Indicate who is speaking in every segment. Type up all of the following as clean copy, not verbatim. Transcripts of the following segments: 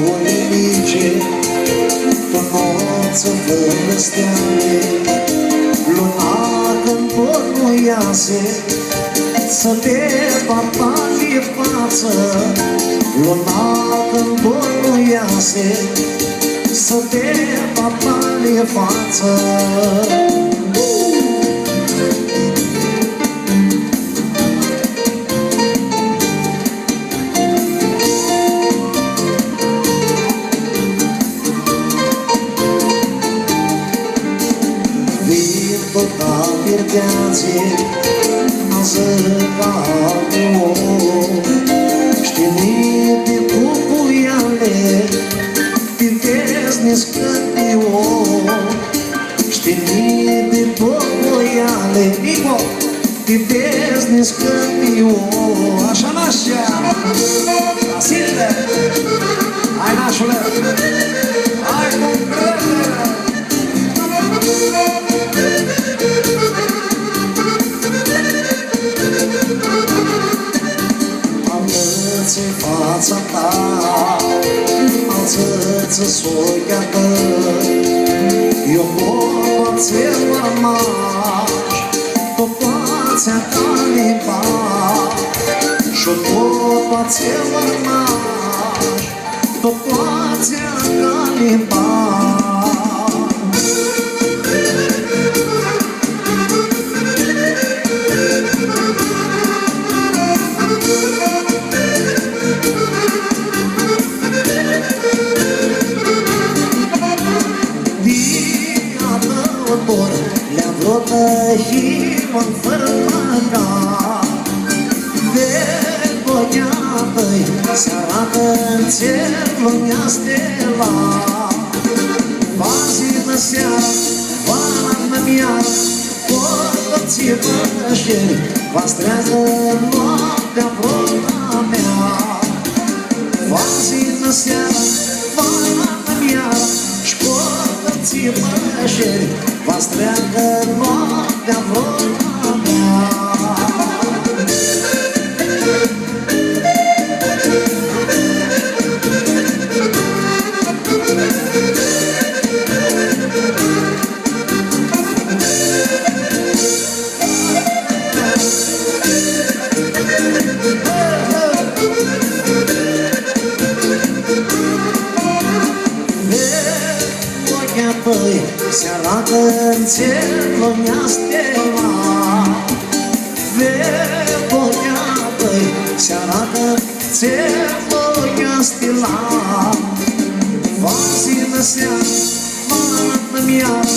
Speaker 1: voinice, pe nopță fără steale, luna când pornuiase, să te papali față. Luna când pornuiase, să te papali față. Știnite cu puiale, Tintesne scântio. Știnite cu puiale, Nico, Tintesne scântio. Așa, nașa, Asilde, hai nașule, hai cu crede. Alță-ți fața ta, alță-ți soia ta, eu poți urmaș, tu poți acalipa, și tu poți urmaș, tu poți acalipa. Le-am vrut în fărmăca, de voia-tăi se arată în cer lumea stela. Vazi-nă seara, vara-nă miară, porți-vă șeri, vă-strează noaptea vrota mea. Vazi-nă seara, vara-nă miară, porți-vă șeri, vă streagă noaptea vrota mea. Se arată în cer lumea stela, Vevoia-tăi se arată în cer lumea stela. Vazi-nă seara, vara-nă miară,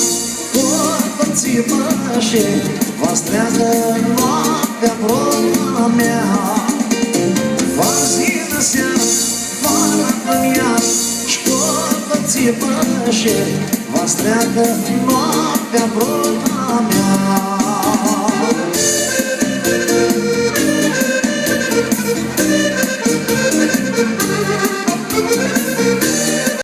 Speaker 1: porți-vă șeri, vă streagă noaptea vrota mea. Vazi-nă seara, vara-nă miară, porți-vă șeri, vă streagă noaptea vrota mea.